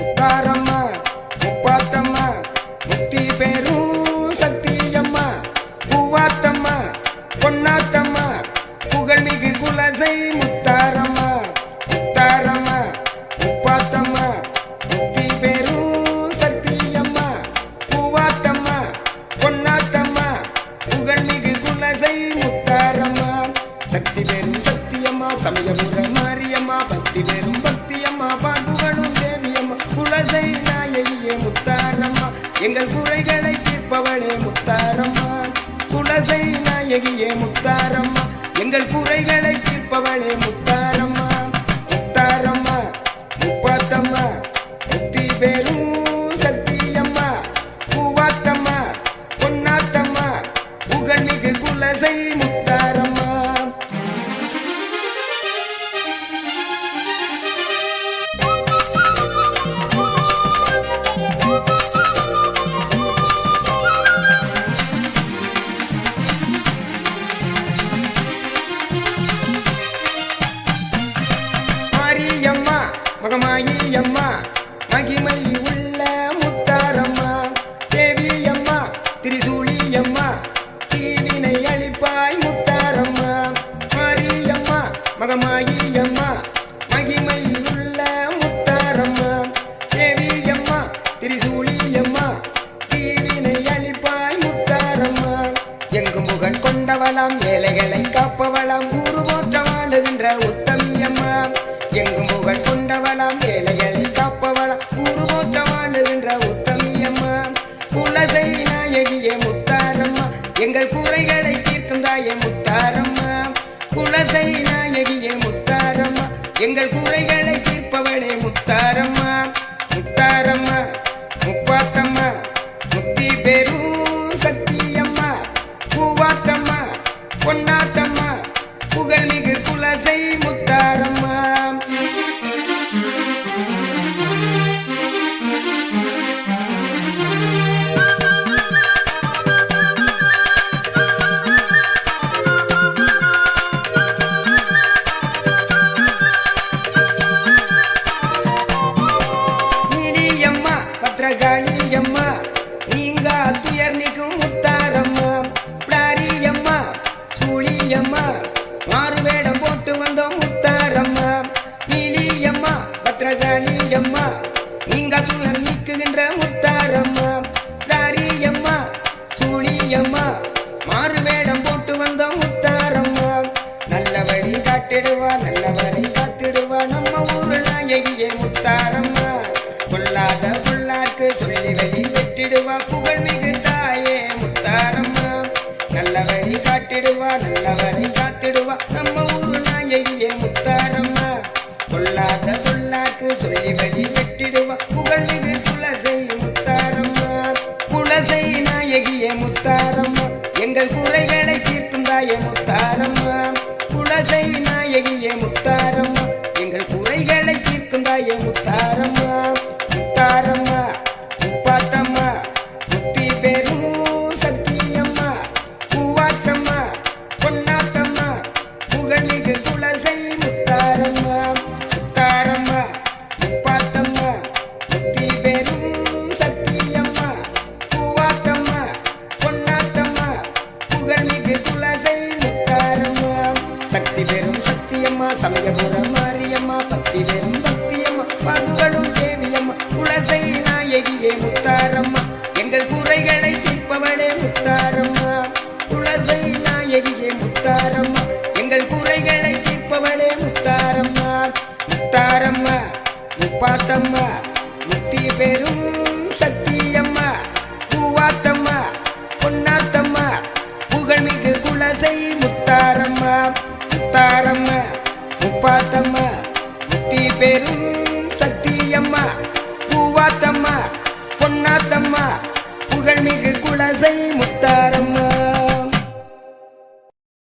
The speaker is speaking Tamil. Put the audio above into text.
முத்தாரம்மா முப்பாத்தம்மா முத்தி பேரும் சத்தியம்மா பூவாத்தம்மா பொன்னாத்தம்மா புகழ்மிகு குலசை முத்தாரம்மா முத்தாரம்மா முப்பாத்தம்மா முத்தி பேரும் சத்தியம்மா பூவாத்தம்மா பொன்னாத்தம்மா புகழ்மிகு குலசை முத்தாரம்மா சக்தி பேரும் சத்தியம்மா சமயபுர மாரியம்மா பக்தி பேரும் பக்தியம்மா பாண்டுகளும் தேவியம்மா குலசை நாயகியே முத்தாரம்மா எங்கள் குறைகளை தீர்ப்பவளே முத்தாரம்மா குலசை நாயகியே முத்தாரம்மா எங்கள் குறைகளை தீர்ப்பவளே முத்தாரம்மா முத்தாரம்மா முப்பாத்தம்மா முத்தி பேரும் சத்தியம்மா பூவாத்தம்மா பொன்னாத்தம்மா புகழ்மிகு குலசை முத்தாரம்மா மாரியம்மா மகமாயியம்மா மகிமை உள்ள முத்தாரம்மா தேவியம்மா திரிசூலியம்மா தீவினை அளிப்பாய் முத்தாரம்மா மாரியம்மா மகமாயியம்மா மகிமை உள்ள முத்தாரம்மா தேவியம்மா திரிசூலியம்மா தீவினை அளிப்பாய் முத்தாரம்மா எங்கும் புகழ் கொண்டவளாம் ஏழைகளை காப்பவளாம் ஊரு போற்ற வாழுகின்ற உத்தமியம்மா எங்கும் புகழ் கொண்டவளாம் ஏழைகளை காப்பவளாம் ஊரு போற்ற வாழுகின்ற உத்தமியம்மா குலசை நாயகியே முத்தாரம்மா எங்கள் குறைகளை தீர்க்கும் தாயே முத்தாரம்மா குலசை நாயகியே முத்தாரம்மா எங்கள் குறைகளை தீர்ப்பவளே முத்தாரம்மா முத்தாரம்மா முப்பாத்தம்மா முத்தி பெரும் சத்தியம்மா பூவாத்தம்மா பொன்னாத்தம்மா புகழ்மிகு குலசை முத்தாரம்மா நீலியம்மா பத்ரகாளியம்மா நீங்கா துயர் நீக்கும் முத்தாரம்மா பிளாரியம்மா சூழியம்மா மாறுவேடம் போட்டு வந்தோம் முத்தாரம்மா நீலியம்மா பத்ரகாளியம்மா நீங்க துயர் நீக்குகின்ற முத்தாரம்மா பிளாரியம்மா சூழியம்மா மாறுவேடம் போட்டு வந்தோம் முத்தாரம்மா நல்ல வழி காட்டிடுவா நல்லவரை காத்திடுவா நம்ம ஊரு நாயகியே முத்தாரம்மா பொல்லாத பொல்லாக்கு சொல்லி வெளி வெட்டிடுவா புகழ்மிகு தாயே முத்தாரம்மா நல்ல வழி காட்டிடுவா நல்லவரை காத்திடுவா நம்ம ஊரு நாயகியே முத்தாரம்மா பொல்லாத பொல்லாக்கு சொல்லி வெளி வெட்டிடுவா புகழ்மிகு குலசை முத்தாரம்மா குலசை நாயகியே முத்தாரம்மா எங்கள் குறைகளை தீர்க்கும் தாயே முத்தாரம்மா குலசை நாயகியே முத்தாரம்மா எங்கள் குறைகளை தீர்க்கும் தாயே முத்தாரம்மா முத்தாரம்மா முப்பாத்தம்மா முத்தி பெரும் சத்தியம்மா பூவாத்தம்மா பொன்னாத்தம்மா புகழ்மிகு குலசை முத்தாரம்மா முத்தாரம்மா முப்பாத்தம்மா முத்தி பெரும் சத்தியம்மா பூவாத்தம்மா பொன்னாத்தம்மா புகழ்மிகு குலசை முத்தாரம்மா சக்தி பெரும் சத்தியம்மா சமயபுர மாரியம்மா பக்தி பெரும் பக்தியம்மா பாண்டுகளும் தேவியம்மா குலசை நாயகியே முத்தாரம்மா எங்கள் குறைகளை தீர்ப்பவளே முத்தாரம்மா குலசை நாயகியே முத்தாரம்மா எங்கள் குறைகளை தீர்ப்பவளே முத்தாரம்மா முத்தாரம்மா முப்பாத்தம்மா முத்தி பெரும் சத்தியம்மா பூவாத்தம்மா பொன்னாத்தம்மா புகழ்மிகு குலசை முத்தாரம்மா முத்தாரம்மா முப்பாத்தம்மா முத்தி பெரும் சத்தியம்மா பூவாத்தம்மா